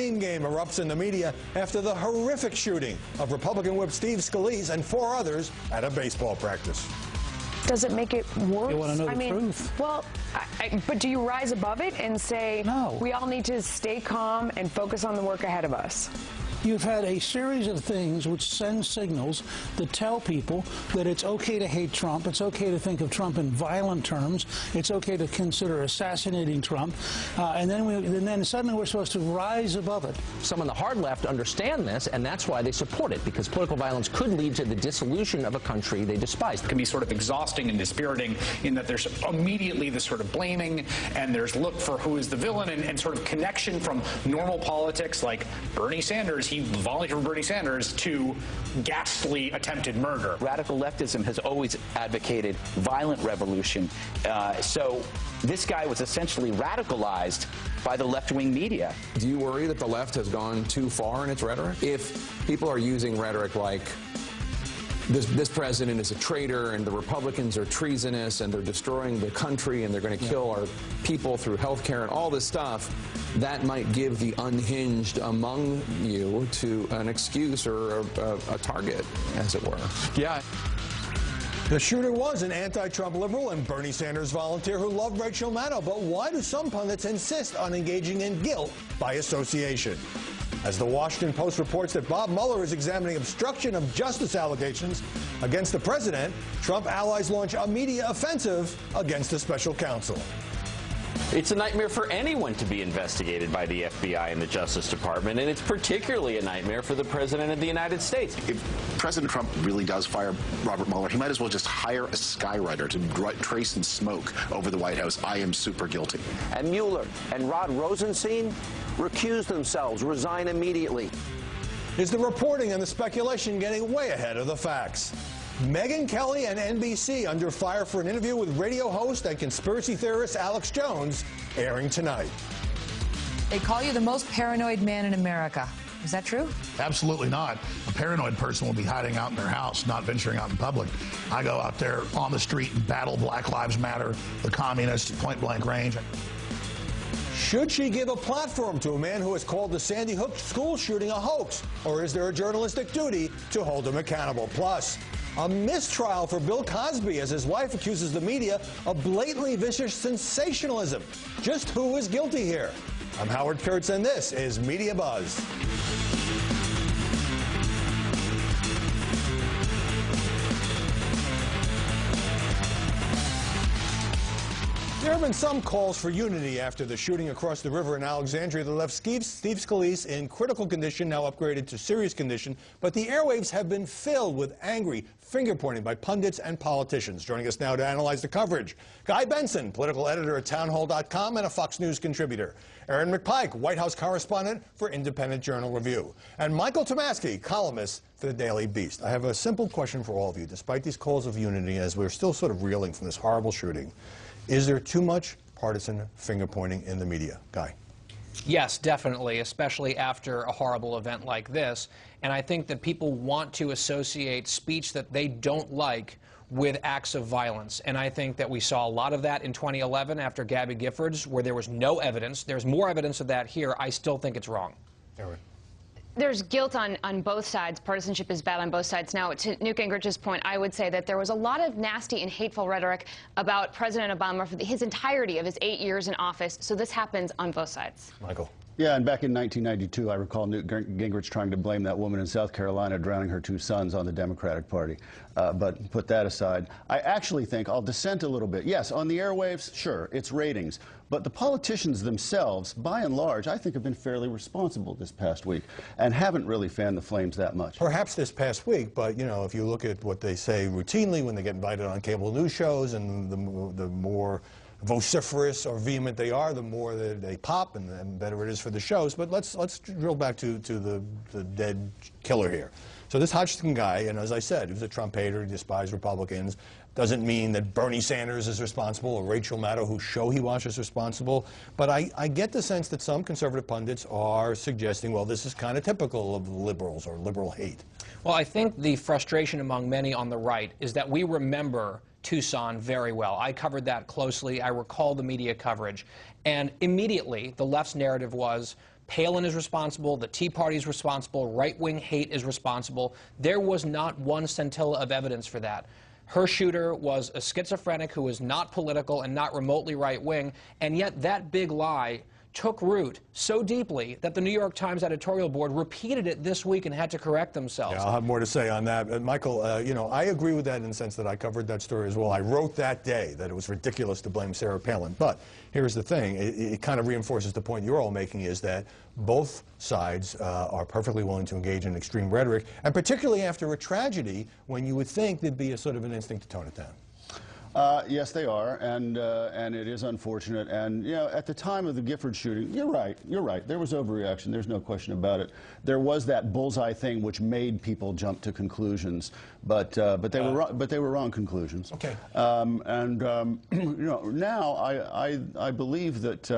Game erupts in the media after the horrific shooting of Republican Whip Steve Scalise and 4 others at a baseball practice. Does it make it worse? You want to know the truth. Well, but do you rise above it and say, no, we all need to stay calm and focus on the work ahead of us? You've had a series of things which send signals that tell people that it's okay to hate Trump, it's okay to think of Trump in violent terms, it's okay to consider assassinating Trump, and then suddenly we're supposed to rise above it. Some on the hard left understand this, and that's why they support it, because political violence could lead to the dissolution of a country they despise. It can be sort of exhausting and dispiriting in that there's immediately this sort of blaming, and there's look for who is the villain, and sort of connection from normal politics like Bernie Sanders. He volunteered for Bernie Sanders to ghastly attempted murder. Radical leftism has always advocated violent revolution. So this guy was essentially radicalized by the left-wing media. Do you worry that the left has gone too far in its rhetoric? If people are using rhetoric like this president is a traitor and the Republicans are treasonous and they're destroying the country and they're going to kill our people through health care and all this stuff, that might give the unhinged among you to an excuse or a target, as it were. Yeah. The shooter was an anti-Trump liberal and Bernie Sanders volunteer who loved Rachel Maddow. But why do some pundits insist on engaging in guilt by association? As the Washington Post reports that Bob Mueller is examining obstruction of justice allegations against the president, Trump allies launch a media offensive against the special counsel. It's a nightmare for anyone to be investigated by the FBI and the Justice Department, and it's particularly a nightmare for the President of the United States. If President Trump really does fire Robert Mueller, he might as well just hire a skywriter to trace and smoke over the White House. I am super guilty. And Mueller and Rod Rosenstein recuse themselves, resign immediately. Is the reporting and the speculation getting way ahead of the facts? Megyn Kelly and NBC under fire for an interview with radio host and conspiracy theorist Alex Jones, airing tonight. They call you the most paranoid man in America. Is that true? Absolutely not. A paranoid person will be hiding out in their house, not venturing out in public. I go out there on the street and battle Black Lives Matter, the communists, point-blank range. Should she give a platform to a man who has called the Sandy Hook school shooting a hoax? Or is there a journalistic duty to hold him accountable? Plus, a mistrial for Bill Cosby as his wife accuses the media of blatantly vicious sensationalism. Just who is guilty here? I'm Howard Kurtz, and this is Media Buzz. There have been some calls for unity after the shooting across the river in Alexandria that left Steve Scalise in critical condition, now upgraded to serious condition. But the airwaves have been filled with angry finger-pointing by pundits and politicians. Joining us now to analyze the coverage, Guy Benson, political editor at townhall.com and a Fox News contributor. Aaron McPike, White House correspondent for Independent Journal Review. And Michael Tomasky, columnist for the Daily Beast. I have a simple question for all of you. Despite these calls of unity, as we're still sort of reeling from this horrible shooting, is there too much partisan finger-pointing in the media? Guy. Yes, definitely, especially after a horrible event like this. And I think that people want to associate speech that they don't like with acts of violence. And I think that we saw a lot of that in 2011 after Gabby Giffords, where there was no evidence. There's more evidence of that here. I still think it's wrong. Aaron. There's guilt on both sides. Partisanship is bad on both sides. Now, to Newt Gingrich's point, I would say that there was a lot of nasty and hateful rhetoric about President Obama for his entirety of his 8 years in office. So this happens on both sides. Michael. Yeah, and back in 1992, I recall Newt Gingrich trying to blame that woman in South Carolina drowning her 2 sons on the Democratic Party. But put that aside, I actually think I'll dissent a little bit. Yes, on the airwaves, sure, it's ratings. But the politicians themselves, by and large, I think have been fairly responsible this past week and haven't really fanned the flames that much. Perhaps this past week, but, you know, if you look at what they say routinely when they get invited on cable news shows, and the more vociferous or vehement they are, the more they pop, and the better it is for the shows. But let's drill back to the dead killer here. So this Hodgson guy, and as I said, he was a Trump hater, he despised Republicans. Doesn't mean that Bernie Sanders is responsible or Rachel Maddow, whose show he watched, is responsible. But I get the sense that some conservative pundits are suggesting, well, this is kind of typical of liberals or liberal hate. Well, I think the frustration among many on the right is that we remember Tucson very well. I covered that closely. I recall the media coverage. And immediately, the left's narrative was Palin is responsible, the Tea Party is responsible, right-wing hate is responsible. There was not one scintilla of evidence for that. Her shooter was a schizophrenic who was not political and not remotely right-wing, and yet that big lie took root so deeply that the New York Times editorial board repeated it this week and had to correct themselves. Yeah, I'll have more to say on that. Michael, you know, I agree with that in the sense that I covered that story as well. I wrote that day that it was ridiculous to blame Sarah Palin. But here's the thing. It kind of reinforces the point you're all making, is that both sides are perfectly willing to engage in extreme rhetoric, and particularly after a tragedy when you would think there'd be a sort of an instinct to tone it down. Yes, they are, and it is unfortunate. And you know, at the time of the Gifford shooting, you're right. There was overreaction. There's no question about it. There was that bullseye thing which made people jump to conclusions, but they were wrong conclusions. Okay. You know, now I believe that.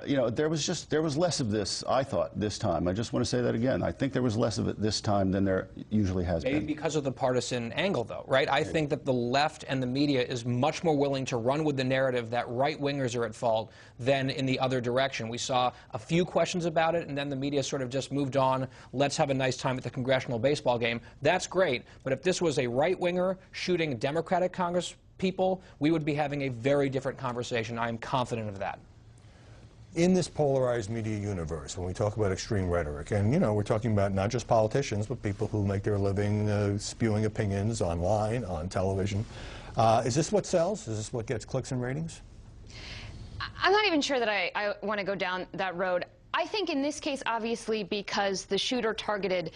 You know, there was less of this, I thought, this time. I just want to say that again. I think there was less of it this time than there usually has been. Maybe because of the partisan angle, though, right? I think that the left and the media is much more willing to run with the narrative that right-wingers are at fault than in the other direction. We saw a few questions about it, and then the media sort of just moved on. Let's have a nice time at the congressional baseball game. That's great, but if this was a right-winger shooting Democratic Congress people, we would be having a very different conversation. I am confident of that. In this polarized media universe, when we talk about extreme rhetoric, and you know, we're talking about not just politicians, but people who make their living spewing opinions online, on television, is this what sells? Is this what gets clicks and ratings? I'm not even sure that I want to go down that road. I think in this case, obviously, because the shooter targeted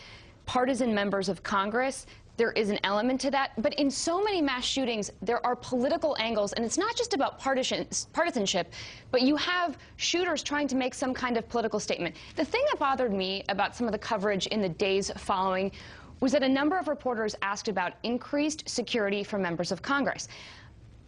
partisan members of Congress, there is an element to that. But in so many mass shootings, there are political angles, and it's not just about partisanship, but you have shooters trying to make some kind of political statement. The thing that bothered me about some of the coverage in the days following was that a number of reporters asked about increased security for members of Congress.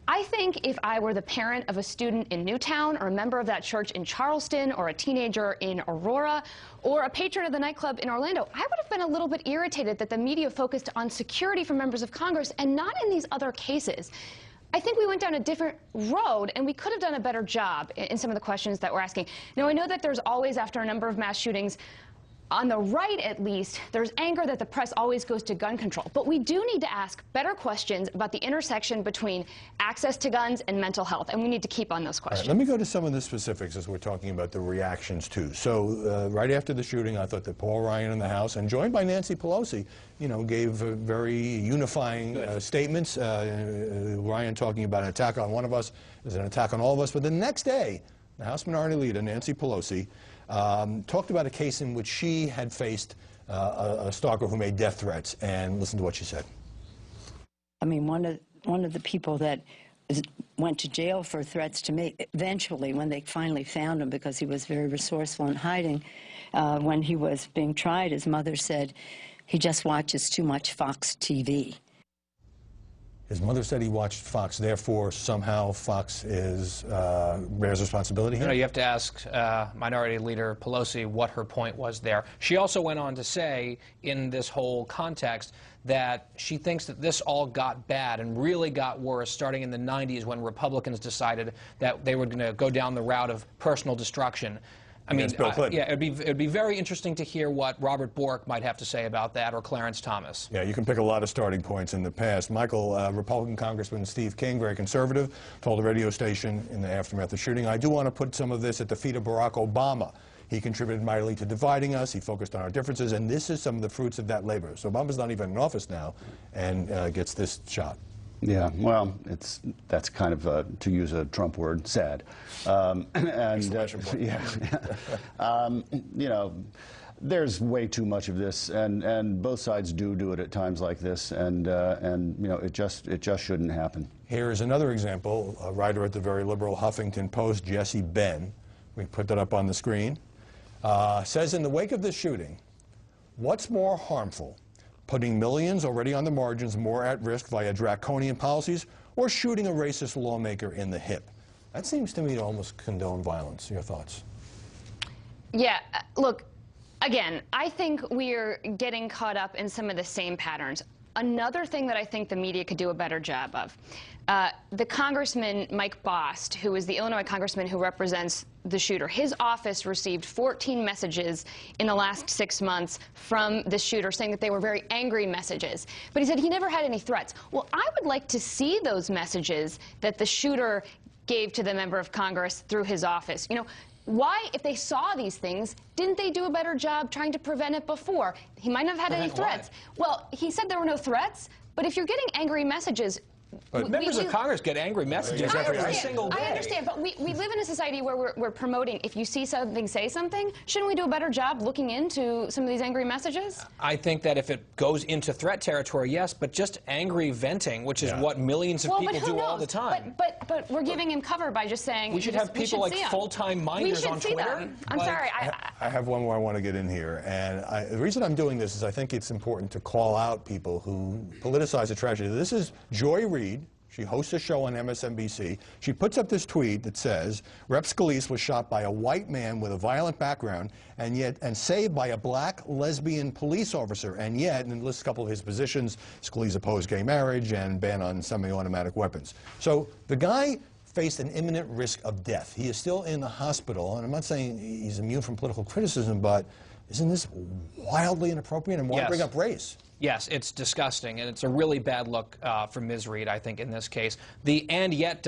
I think if I were the parent of a student in Newtown, or a member of that church in Charleston, or a teenager in Aurora, or a patron of the nightclub in Orlando, I would have been a little bit irritated that the media focused on security for members of Congress and not in these other cases. I think we went down a different road, and we could have done a better job in some of the questions that we're asking. Now, I know that there's always, after a number of mass shootings, on the right, at least, there's anger that the press always goes to gun control. But we do need to ask better questions about the intersection between access to guns and mental health, and we need to keep on those questions. Right, let me go to some of the specifics as we're talking about the reactions, too. So right after the shooting, I thought that Paul Ryan in the House, and joined by Nancy Pelosi, you know, gave very unifying statements. Ryan talking about an attack on one of us is an attack on all of us. But the next day, the House Minority Leader, Nancy Pelosi, talked about a case in which she had faced a stalker who made death threats, and listen to what she said. I mean, one of the people that went to jail for threats to me, eventually, when they finally found him, because he was very resourceful in hiding, when he was being tried, his mother said he just watches too much Fox TV. His mother said he watched Fox, therefore somehow Fox bears responsibility here? You know, you have to ask Minority Leader Pelosi what her point was there. She also went on to say, in this whole context, that she thinks that this all got bad and really got worse starting in the 90s when Republicans decided that they were going to go down the route of personal destruction. I mean, yeah, it'd be very interesting to hear what Robert Bork might have to say about that, or Clarence Thomas. Yeah, you can pick a lot of starting points in the past. Michael, Republican Congressman Steve King, very conservative, told a radio station in the aftermath of the shooting, "I do want to put some of this at the feet of Barack Obama. He contributed mightily to dividing us. He focused on our differences, and this is some of the fruits of that labor." So Obama's not even in office now, and gets this shot. Yeah, well, that's kind of, to use a Trump word, sad. You know, there's way too much of this, and both sides do it at times like this, and you know, it just shouldn't happen. Here is another example. A writer at the very liberal Huffington Post, Jesse Benn, we put that up on the screen, says in the wake of this shooting, "What's more harmful? Putting millions already on the margins more at risk via draconian policies, or shooting a racist lawmaker in the hip?" That seems to me to almost condone violence. Your thoughts? Yeah, look, again, I think we're getting caught up in some of the same patterns. another thing that I think the media could do a better job of. The Congressman Mike Bost, who is the Illinois congressman who represents the shooter, his office received 14 messages in the last 6 months from the shooter saying that they were very angry messages. But he said he never had any threats. Well, I would like to see those messages that the shooter gave to the member of Congress through his office. You know, why, if they saw these things, didn't they do a better job trying to prevent it before? He might not have had any threats. Well, he said there were no threats, but if you're getting angry messages, but members of Congress get angry messages every single day. I understand, but we live in a society where we're promoting, if you see something, say something. Shouldn't we do a better job looking into some of these angry messages? I think that if it goes into threat territory, yes, but just angry venting, which is what millions of people do all the time. But we're giving him cover by just saying we should have people like full-time minders on Twitter. I'm sorry. I have one more I want to get in here, and the reason I'm doing this is I think it's important to call out people who politicize a tragedy. This is Joy Reid. She hosts a show on MSNBC. She puts up this tweet that says, Rep. Scalise was shot by a white man with a violent background and saved by a black lesbian police officer. And yet, and lists a couple of his positions, Scalise opposed gay marriage and ban on semi-automatic weapons. So the guy faced an imminent risk of death. He is still in the hospital, and I'm not saying he's immune from political criticism, but isn't this wildly inappropriate? And why bring up race? Yes, it's disgusting, and it's a really bad look for Ms. Reid, I think, in this case. The and yet ...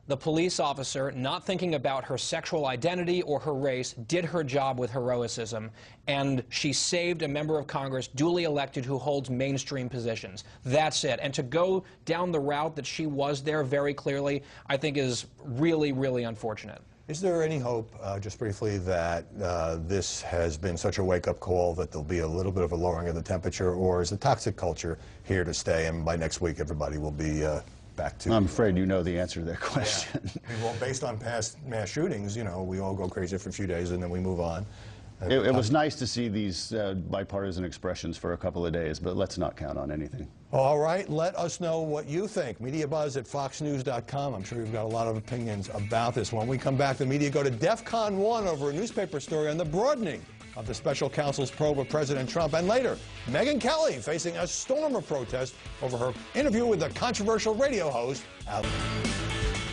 The police officer, not thinking about her sexual identity or her race, did her job with heroicism, and she saved a member of Congress duly elected who holds mainstream positions. That's it. And to go down the route that she was there very clearly, I think is really, really unfortunate. Is there any hope, just briefly, that this has been such a wake-up call that there'll be a little bit of a lowering of the temperature, or is the toxic culture here to stay, and by next week everybody will be back to... I'm afraid you know the answer to that question. Yeah. Well, based on past mass shootings, you know, we all go crazy for a few days and then we move on. It was nice to see these bipartisan expressions for a couple of days, but let's not count on anything. All right, let us know what you think. Mediabuzz at foxnews.com. I'm sure you've got a lot of opinions about this. When we come back, the media go to DEFCON 1 over a newspaper story on the broadening of the special counsel's probe of President Trump. And later, Megyn Kelly facing a storm of protest over her interview with the controversial radio host, Al.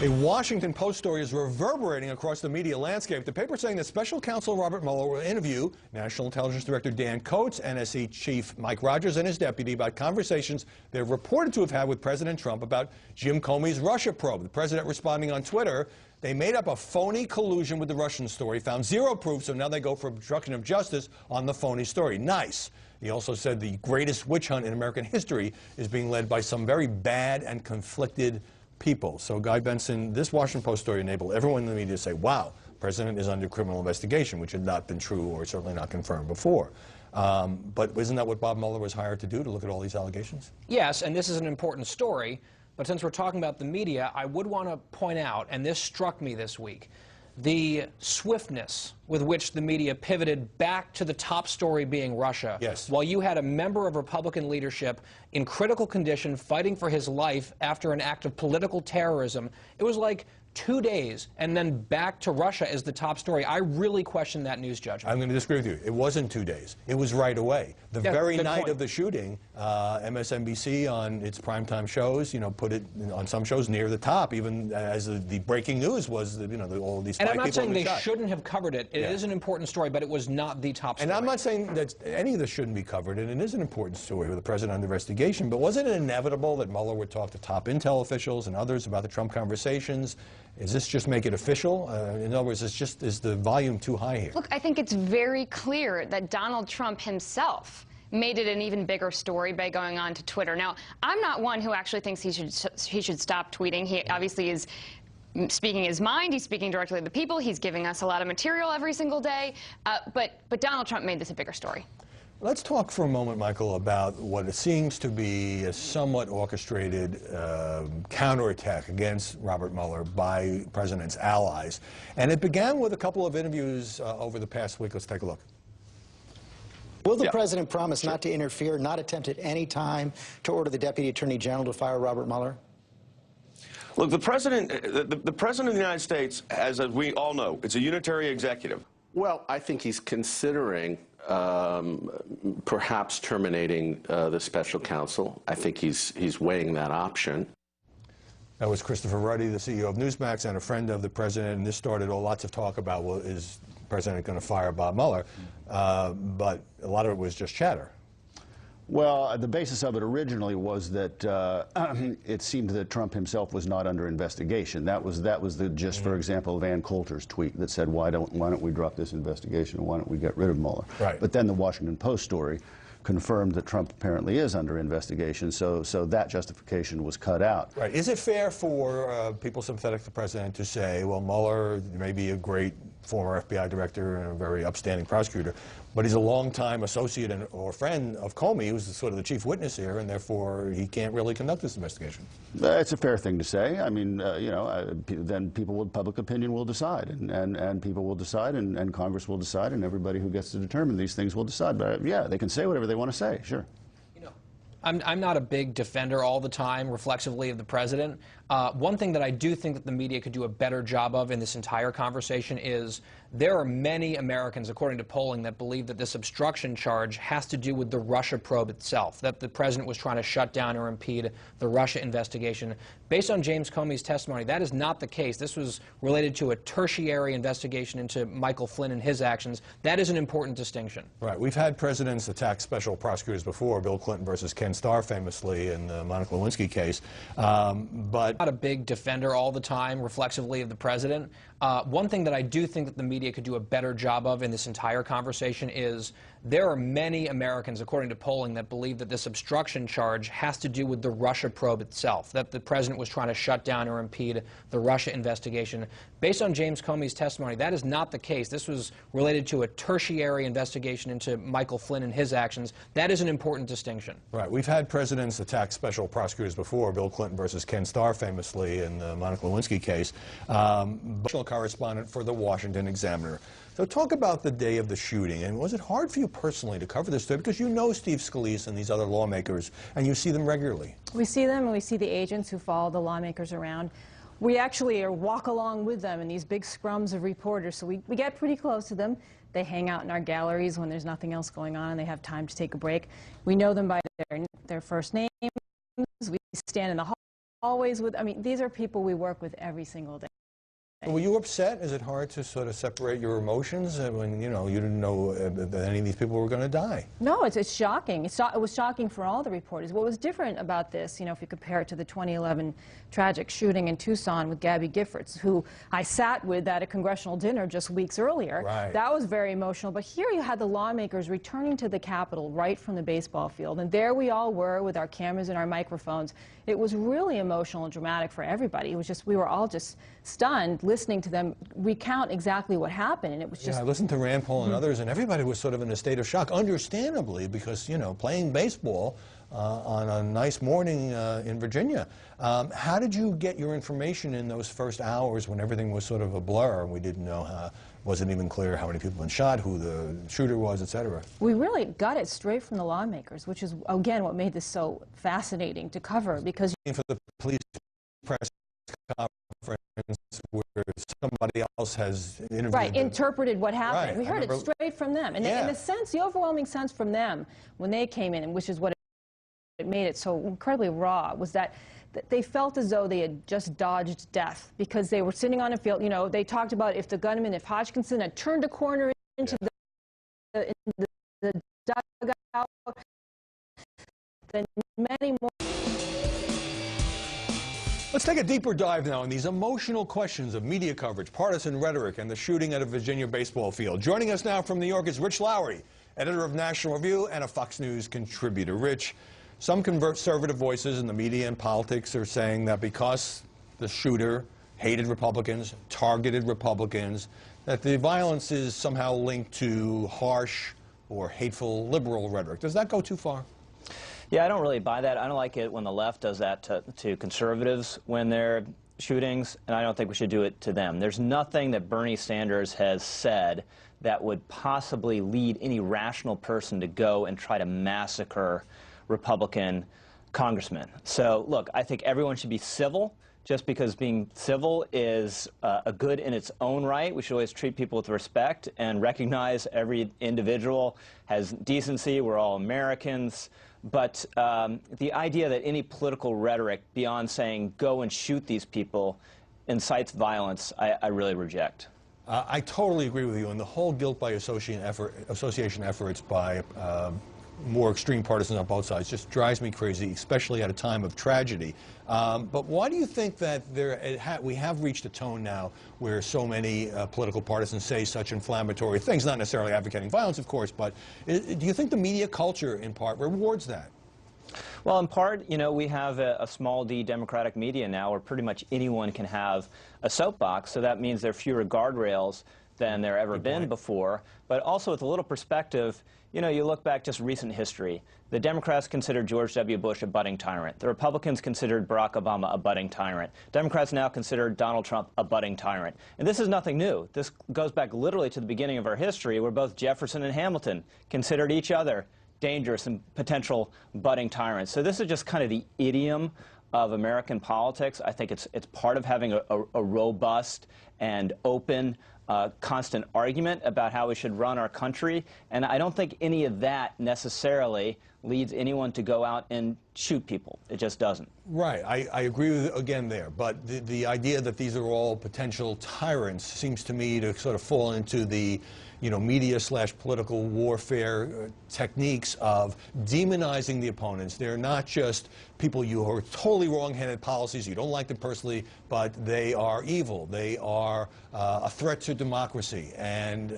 A Washington Post story is reverberating across the media landscape. The paper saying that Special Counsel Robert Mueller will interview National Intelligence Director Dan Coats, NSC Chief Mike Rogers, and his deputy about conversations they're reported to have had with President Trump about Jim Comey's Russia probe. The president responding on Twitter, they made up a phony collusion with the Russian story, found zero proof, so now they go for obstruction of justice on the phony story. Nice. He also said the greatest witch hunt in American history is being led by some very bad and conflicted people. So, Guy Benson, this Washington Post story enabled everyone in the media to say, wow, the president is under criminal investigation, which had not been true or certainly not confirmed before. But isn't that what Bob Mueller was hired to do, to look at all these allegations? Yes, and this is an important story, but since we're talking about the media, I would want to point out, and this struck me this week, the swiftness with which the media pivoted back to the top story being Russia. Yes. While you had a member of Republican leadership in critical condition fighting for his life after an act of political terrorism, it was like 2 days, and then back to Russia as the top story. I really question that news judgment. I'm going to disagree with you. It wasn't 2 days. It was right away. The very night of the shooting, MSNBC on its primetime shows, you know, put it on some shows near the top, even as the breaking news was, you know, all these 5 people. And I'm not saying they shot. shouldn't have covered it. It is an important story, but it was not the top story. And I'm not saying that any of this shouldn't be covered, and it is an important story with the president under investigation, but wasn't it inevitable that Mueller would talk to top intel officials and others about the Trump conversations? Is this just make it official? In other words, is the volume too high here? Look, I think it's very clear that Donald Trump himself made it an even bigger story by going on to Twitter. Now, I'm not one who actually thinks he should stop tweeting. He obviously is speaking his mind. He's speaking directly to the people. He's giving us a lot of material every single day. But Donald Trump made this a bigger story. Let's talk for a moment, Michael, about what it seems to be a somewhat orchestrated counterattack against Robert Mueller by the president's allies. And it began with a couple of interviews over the past week. Let's take a look. Will the president promise not to interfere, not attempt at any time to order the Deputy Attorney General to fire Robert Mueller? Look, the president of the United States, as we all know, it's a unitary executive. Well, I think he's considering perhaps terminating the special counsel. I think he's weighing that option. That was Christopher Ruddy, the CEO of Newsmax and a friend of the president, and this started lots of talk about, well, is the president going to fire Bob Mueller? But a lot of it was just chatter. Well, the basis of it originally was that it seemed that Trump himself was not under investigation. That was the gist, for example, of Ann Coulter's tweet that said, why don't we drop this investigation, and why don't we get rid of Mueller? Right. But then the Washington Post story confirmed that Trump apparently is under investigation, so that justification was cut out. Right. Is it fair for people sympathetic to the president to say, well, Mueller may be a great former FBI director and a very upstanding prosecutor, but he's a longtime associate or friend of Comey, who's sort of the chief witness here, and therefore he can't really conduct this investigation? It's a fair thing to say. I mean, then public opinion will decide, and people will decide, and Congress will decide, and everybody who gets to determine these things will decide. But yeah, they can say whatever they want to say, sure. I'm not a big defender all the time, reflexively, of the president. One thing that I do think that the media could do a better job of in this entire conversation is there are many Americans, according to polling, that believe that this obstruction charge has to do with the Russia probe itself, that the president was trying to shut down or impede the Russia investigation. Based on James Comey's testimony, that is not the case. This was related to a tertiary investigation into Michael Flynn and his actions. That is an important distinction. Right. We've had presidents attack special prosecutors before, Bill Clinton versus Ken Starr famously in the Monica Lewinsky case. But not a big defender all the time, reflexively, of the president. One thing that I do think that the media could do a better job of in this entire conversation is there are many Americans, according to polling, that believe that this obstruction charge has to do with the Russia probe itself, that the president was trying to shut down or impede the Russia investigation. Based on James Comey's testimony, that is not the case. This was related to a tertiary investigation into Michael Flynn and his actions. That is an important distinction. Right. We've had presidents attack special prosecutors before, Bill Clinton versus Ken Starr famously in the Monica Lewinsky case. Correspondent for the Washington Examiner. So talk about the day of the shooting, and was it hard for you personally to cover this story, because you know Steve Scalise and these other lawmakers and you see them regularly? We see them, and we see the agents who follow the lawmakers around. We actually walk along with them in these big scrums of reporters, so we get pretty close to them. They hang out in our galleries when there's nothing else going on and they have time to take a break. We know them by their first names. We stand in the hallways with, I mean, these are people we work with every single day. Were you upset? Is it hard to sort of separate your emotions when, you know, you didn't know that any of these people were going to die? No, it's shocking. It was shocking for all the reporters. What was different about this, you know, if you compare it to the 2011 tragic shooting in Tucson with Gabby Giffords, who I sat with at a congressional dinner just weeks earlier. Right. That was very emotional. But here you had the lawmakers returning to the Capitol right from the baseball field. And there we all were with our cameras and our microphones. It was really emotional and dramatic for everybody. It was just, we were all just stunned listening to them recount exactly what happened, and it was just... Yeah, I listened to Rand Paul and others, and everybody was sort of in a state of shock, understandably, because, you know, playing baseball on a nice morning in Virginia. How did you get your information in those first hours when everything was sort of a blur and we didn't know how, wasn't even clear how many people had been shot, who the shooter was, etc.? We really got it straight from the lawmakers, which is, again, what made this so fascinating to cover, because... For the police press conference where somebody else has interviewed right, them. Interpreted what happened. Right. We heard it straight from them. And yeah. in the sense, the overwhelming sense from them when they came in, which is what it made it so incredibly raw, was that they felt as though they had just dodged death because they were sitting on a field. You know, they talked about if the gunman, if Hodgkinson had turned a corner into the dugout, then many more. Let's take a deeper dive now in these emotional questions of media coverage, partisan rhetoric, and the shooting at a Virginia baseball field. Joining us now from New York is Rich Lowry, editor of National Review and a Fox News contributor. Rich, some conservative voices in the media and politics are saying that because the shooter hated Republicans, targeted Republicans, that the violence is somehow linked to harsh or hateful liberal rhetoric. Does that go too far? Yeah, I don't really buy that. I don't like it when the left does that to conservatives when they're shootings, and I don't think we should do it to them. There's nothing that Bernie Sanders has said that would possibly lead any rational person to go and try to massacre Republican congressmen. So, look, I think everyone should be civil just because being civil is a good in its own right. We should always treat people with respect and recognize every individual has decency. We're all Americans. But the idea that any political rhetoric beyond saying go and shoot these people incites violence, I really reject. I totally agree with you. And the whole guilt by association efforts by more extreme partisans on both sides just drives me crazy, especially at a time of tragedy. But why do you think that we have reached a tone now where so many political partisans say such inflammatory things, not necessarily advocating violence, of course, but do you think the media culture, in part, rewards that? Well, in part, you know, we have a small d democratic media now where pretty much anyone can have a soapbox, so that means there are fewer guardrails than there ever been before. But also with a little perspective, you know, you look back just recent history. The Democrats considered George W. Bush a budding tyrant. The Republicans considered Barack Obama a budding tyrant. Democrats now consider Donald Trump a budding tyrant. And this is nothing new. This goes back literally to the beginning of our history, where both Jefferson and Hamilton considered each other dangerous and potential budding tyrants. So this is just kind of the idiom of American politics. I think it's part of having a robust and open constant argument about how we should run our country, and I don't think any of that necessarily leads anyone to go out and shoot people. It just doesn't. Right. I agree with you again there, but the idea that these are all potential tyrants seems to me to sort of fall into the media/political warfare techniques of demonizing the opponents. They're not just people who are totally wrong-headed policies. You don't like them personally, but they are evil. They are a threat to democracy. And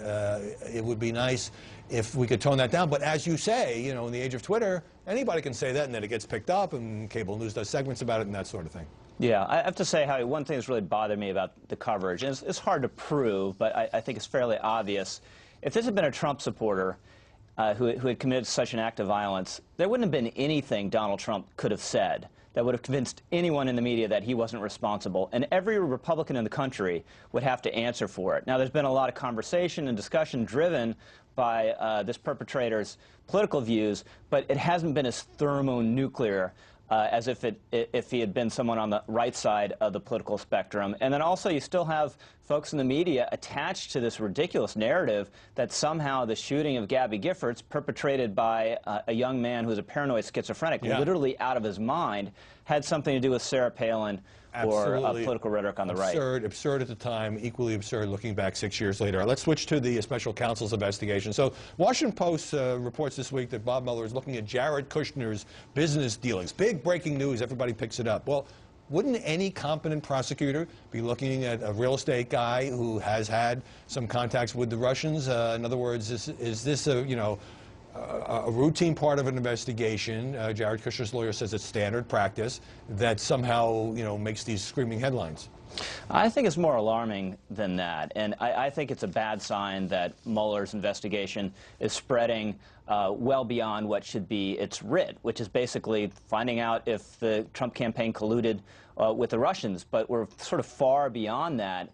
it would be nice if we could tone that down. But as you say, in the age of Twitter, anybody can say that, and then it gets picked up, and cable news does segments about it and that sort of thing. Yeah, I have to say, Howie, one thing that's really bothered me about the coverage, and it's hard to prove, but I think it's fairly obvious. If this had been a Trump supporter who had committed such an act of violence, there wouldn't have been anything Donald Trump could have said that would have convinced anyone in the media that he wasn't responsible. And every Republican in the country would have to answer for it. Now, there's been a lot of conversation and discussion driven by this perpetrator's political views, but it hasn't been as thermonuclear as if he had been someone on the right side of the political spectrum. And then also you still have folks in the media attached to this ridiculous narrative that somehow the shooting of Gabby Giffords, perpetrated by a young man who's a paranoid schizophrenic, literally out of his mind, had something to do with Sarah Palin or political rhetoric on the right. Absurd at the time, equally absurd looking back 6 years later. Let's switch to the special counsel's investigation. So, Washington Post reports this week that Bob Mueller is looking at Jared Kushner's business dealings. Big breaking news. Everybody picks it up. Well, wouldn't any competent prosecutor be looking at a real estate guy who has had some contacts with the Russians? In other words, is this a routine part of an investigation? Jared Kushner's lawyer says it's standard practice that somehow, makes these screaming headlines. I think it's more alarming than that, and I think it's a bad sign that Mueller's investigation is spreading well beyond what should be its writ, which is basically finding out if the Trump campaign colluded with the Russians. But we're sort of far beyond that,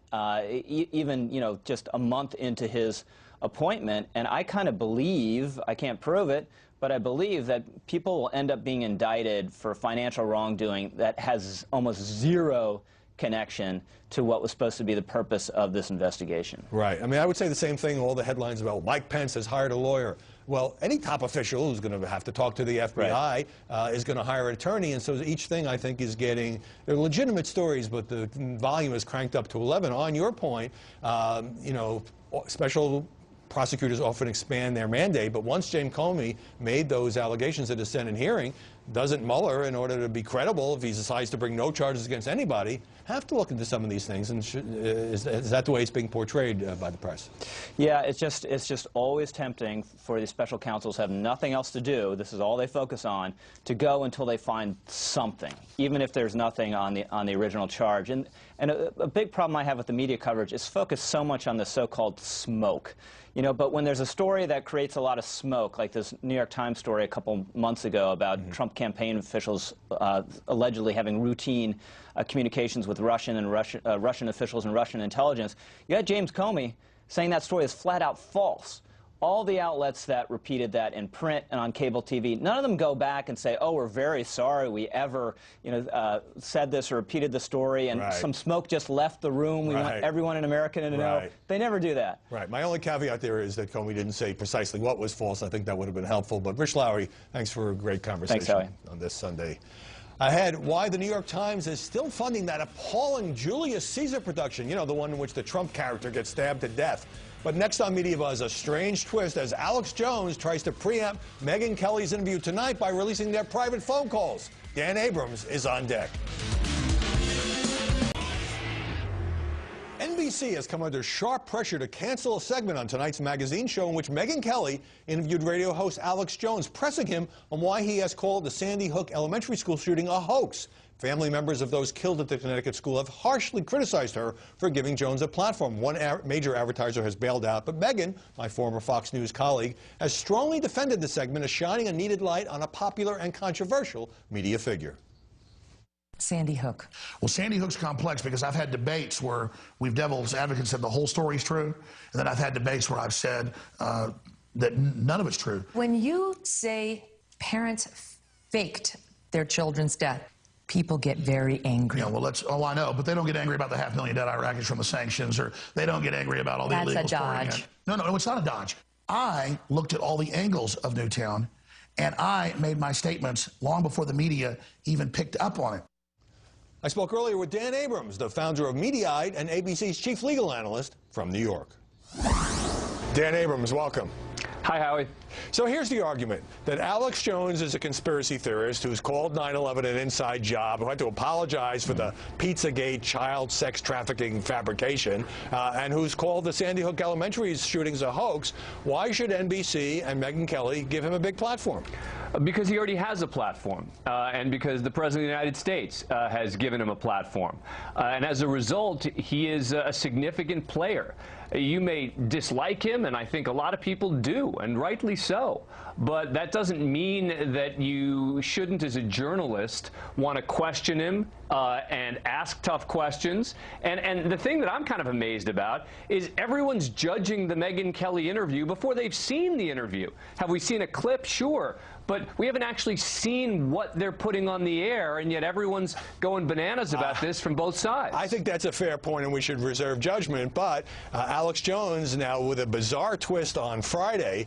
even, just a month into his appointment, and I kind of believe, I can't prove it, but I believe that people will end up being indicted for financial wrongdoing that has almost zero connection to what was supposed to be the purpose of this investigation. Right. I mean, I would say the same thing, all the headlines about Mike Pence has hired a lawyer. Well, any top official who's going to have to talk to the FBI is going to hire an attorney, and so each thing, I think, is getting, they're legitimate stories, but the volume is cranked up to 11. On your point, special prosecutors often expand their mandate, but once James Comey made those allegations at a Senate hearing, doesn't Mueller, in order to be credible, if he decides to bring no charges against anybody, have to look into some of these things? And is that the way it's being portrayed by the press? Yeah, it's just always tempting for these special counsels who have nothing else to do, this is all they focus on, to go until they find something, even if there's nothing on the original charge. And a big problem I have with the media coverage is focused so much on the so-called smoke. But when there's a story that creates a lot of smoke, like this New York Times story a couple months ago about Trump campaign officials allegedly having routine communications with Russian officials and Russian intelligence, you had James Comey saying that story is flat out false. all the outlets that repeated that in print and on cable TV, none of them go back and say, oh, we're very sorry we ever, said this or repeated the story, and some smoke just left the room. We want everyone in America to know. They never do that. Right. My only caveat there is that Comey didn't say precisely what was false. I think that would have been helpful. But Rich Lowry, thanks for a great conversation on this Sunday. Ahead, why the New York Times is still funding that appalling Julius Caesar production, the one in which the Trump character gets stabbed to death. But next on Mediabuzz, a strange twist as Alex Jones tries to preempt Megyn Kelly's interview tonight by releasing their private phone calls. Dan Abrams is on deck. NBC has come under sharp pressure to cancel a segment on tonight's magazine show in which Megyn Kelly interviewed radio host Alex Jones, pressing him on why he has called the Sandy Hook elementary school shooting a hoax. Family members of those killed at the Connecticut school have harshly criticized her for giving Jones a platform. One major advertiser has bailed out, but Megyn, my former Fox News colleague, has strongly defended the segment as shining a needed light on a popular and controversial media figure. Sandy Hook. Well, Sandy Hook's complex because I've had debates where we've devil's advocates said the whole story's true, and then I've had debates where I've said that none of it's true. When you say parents faked their children's death, people get very angry. Yeah, well, I know, but they don't get angry about the 500,000 dead Iraqis from the sanctions, or they don't get angry about all the illegal That's a dodge. No, it's not a dodge. I looked at all the angles of Newtown, and I made my statements long before the media even picked up on it. I spoke earlier with Dan Abrams, the founder of Mediaite and ABC's chief legal analyst from New York. Dan Abrams, welcome. Hi, Howie. So here's the argument, that Alex Jones is a conspiracy theorist who's called 9/11 an inside job, who had to apologize for the Pizzagate child sex trafficking fabrication, and who's called the Sandy Hook Elementary shootings a hoax. Why should NBC and Megyn Kelly give him a big platform? Because he already has a platform, and because the President of the United States has given him a platform. And as a result, he is a significant player. You may dislike him, and I think a lot of people do, and rightly so. But that doesn't mean that you shouldn't, as a journalist, want to question him and ask tough questions. And the thing that I'm kind of amazed about is everyone's judging the Megyn Kelly interview before they've seen the interview. Have we seen a clip? Sure. But we haven't actually seen what they're putting on the air, and yet everyone's going bananas about this from both sides. I think that's a fair point, and we should reserve judgment. But Alex Jones, now with a bizarre twist on Friday,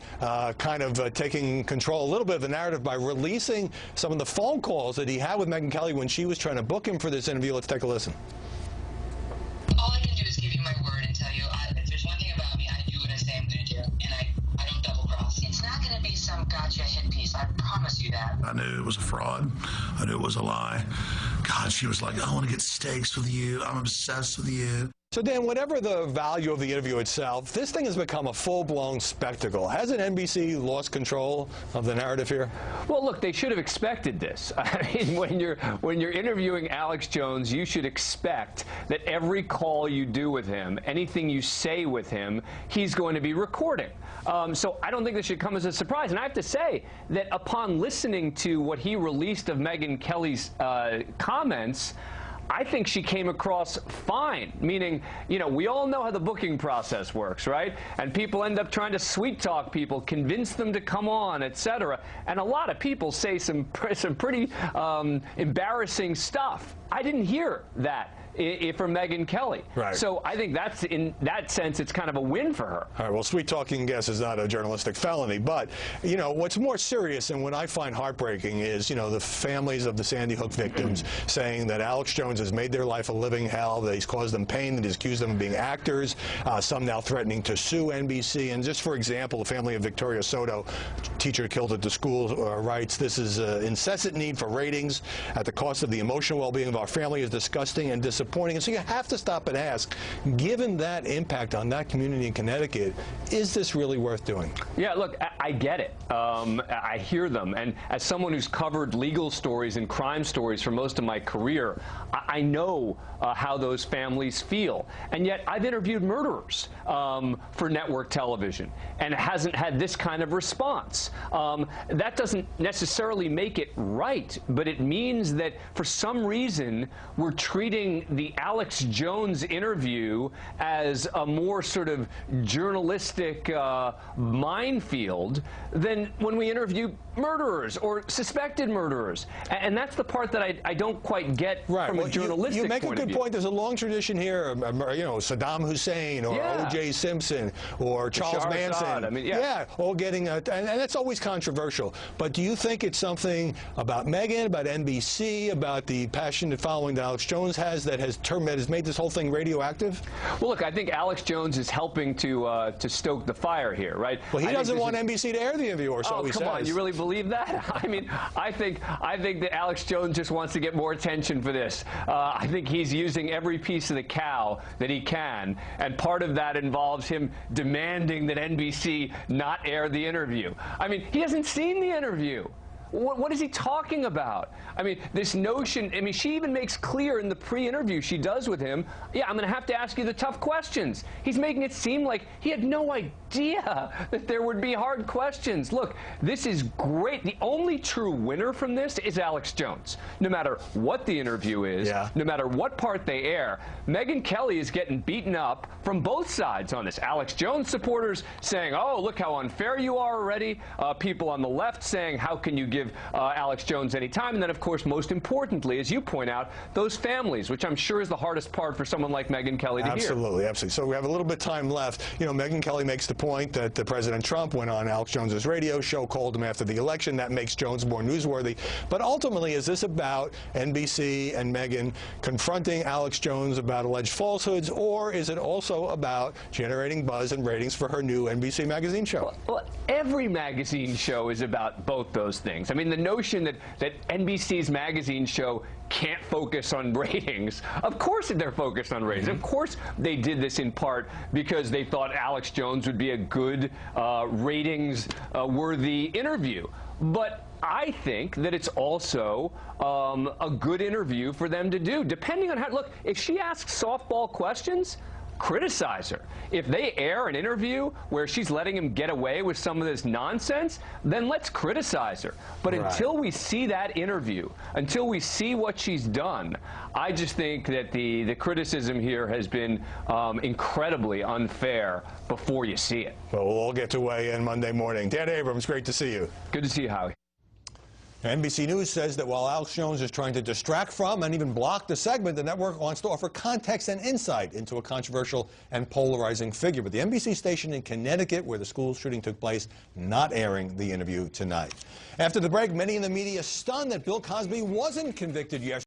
kind of taking control a little bit of the narrative by releasing some of the phone calls that he had with Megyn Kelly when she was trying to book him for this interview. Let's take a listen. All I can do is give you my word and tell you, if there's one thing about me, I do what I say I'm going to do, and I don't double cross. It's not going to be some gotcha hit piece. I promise you that. I knew it was a fraud. I knew it was a lie. God, she was like, I want to get steaks with you. I'm obsessed with you. So, Dan, whatever the value of the interview itself, this thing has become a full-blown spectacle. Hasn't NBC lost control of the narrative here? Well, look, they should have expected this. I mean, when you're interviewing Alex Jones, you should expect that every call you do with him, anything you say with him, he's going to be recording. So I don't think this should come as a surprise. And I have to say that upon listening to what he released of Megyn Kelly's comments, I think she came across fine, meaning, we all know how the booking process works, right? And people end up trying to sweet talk people, convince them to come on, etc. And a lot of people say some pretty embarrassing stuff. I didn't hear that from Megyn Kelly. Right. So I think that's, in that sense, it's kind of a win for her. All right, well, sweet talking, guess, is not a journalistic felony. But, what's more serious and what I find heartbreaking is, the families of the Sandy Hook victims saying that Alex Jones has made their life a living hell, that he's caused them pain, that he's accused them of being actors, some now threatening to sue NBC. And just for example, the family of Victoria Soto, teacher killed at the school, writes, this is an incessant need for ratings at the cost of the emotional well-being of our family is disgusting and disappointing. And so you have to stop and ask, given that impact on that community in Connecticut, is this really worth doing? Yeah, look, I get it. I hear them. And as someone who's covered legal stories and crime stories for most of my career, I know how those families feel. And yet I've interviewed murderers for network television and hasn't had this kind of response. That doesn't necessarily make it right, but it means that for some reason we're treating the Alex Jones interview as a more sort of journalistic minefield than when we interview murderers or suspected murderers. And that's the part that I don't quite get from a journalistic you make point a of good view. point. There's a long tradition here, you know, Saddam Hussein or O.J. Simpson or Charles Bashar Manson. Assad. I mean, yeah. all getting, and that's always controversial. But do you think it's something about Megyn, about NBC, about the passionate following that Alex Jones has that has made this whole thing radioactive? Well, look, I think Alex Jones is helping to stoke the fire here, right? Well, he doesn't want NBC to air the interview, or so he says. Oh, come on, you really believe that? I mean, I think that Alex Jones just wants to get more attention for this. I think he's using every piece of the cow that he can, and part of that involves him demanding that NBC not air the interview. I mean, he hasn't seen the interview. What is he talking about? I mean, this notion, I mean, she even makes clear in the pre-interview she does with him, yeah, I'm going to have to ask you the tough questions. He's making it seem like he had no idea that there would be hard questions. Look, this is great. The only true winner from this is Alex Jones. No matter what the interview is, no matter what part they air, Megyn Kelly is getting beaten up from both sides on this. Alex Jones supporters saying, oh, look how unfair you are already. People on the left saying, how can you give Alex Jones any time? And then, of course, most importantly, as you point out, those families, which I'm sure is the hardest part for someone like Megyn Kelly to hear. Absolutely. So we have a little bit of time left. You know, Megyn Kelly makes the point that President Trump went on Alex Jones's radio show, called him after the election. That makes Jones more newsworthy. But ultimately, is this about NBC and Megyn confronting Alex Jones about alleged falsehoods, or is it also about generating buzz and ratings for her new NBC magazine show? Well, every magazine show is about both those things. I mean, the notion that NBC's magazine show can't focus on ratings. Of course they're focused on ratings. Of course they did this in part because they thought Alex Jones would be a good ratings-worthy interview. But I think that it's also a good interview for them to do, depending on how, look, if she asks softball questions, criticize her. If they air an interview where she's letting him get away with some of this nonsense, then let's criticize her. But until we see that interview, until we see what she's done, I just think that the criticism here has been incredibly unfair before you see it. Well, we'll all get to weigh in Monday morning. Dan Abrams, great to see you. Good to see you, Howie. NBC News says that while Alex Jones is trying to distract from and even block the segment, the network wants to offer context and insight into a controversial and polarizing figure. But the NBC station in Connecticut, where the school shooting took place, not airing the interview tonight. After the break, many in the media stunned that Bill Cosby wasn't convicted yesterday.